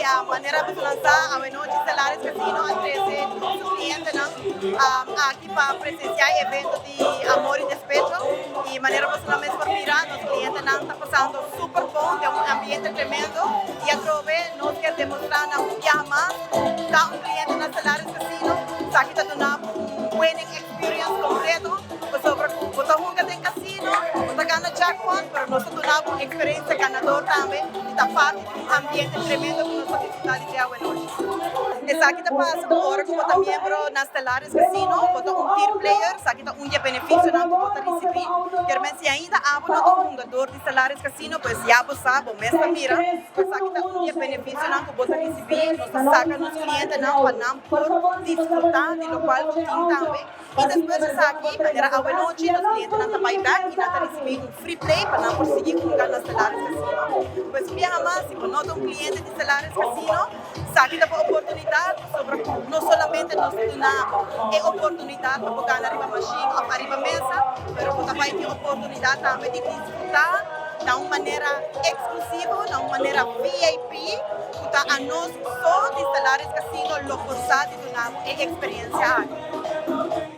a maneira de lançar a noite Stellaris Casino a 13 nossos clientes aqui para presenciar evento de amor e despejo e maneira de não mesmo mirar os clientes não está passando super bom, tem ambiente tremendo e a trove nós quer demonstrar na mais tá cliente na Stellaris Casino sabe que está dando winning experience completo sobre o que tem casino está ganhando jackpot pero nós estamos dando experiência ganador também e está parte de ambiente tremendo que nós estamos de agua noite. Essa aqui está passando agora como está membro na Stellaris Casino, bota tier player, essa aqui está benefício não que bota receber. Quer se ainda há um jogador de Stellaris Casino, pois já você sabe, mesmo mira, essa aqui está benefício não que bota receber, nós saca nos clientes não para não por desfrutar do local que tem também. E depois essa aqui, maneira agua noite, os clientes não vai back e não receber free play para não conseguir jogar na Stellaris Casino. Pois via mais, se você cliente de Stellaris Casino, sabe da oportunidade sobre não somente nós temos é oportunidade para jogar na riba machine, na riba mesa, mas também tem oportunidade também de desfrutar de uma maneira exclusiva, de uma maneira VIP, que a nós só de Stellaris Casino lo posado de uma experiência.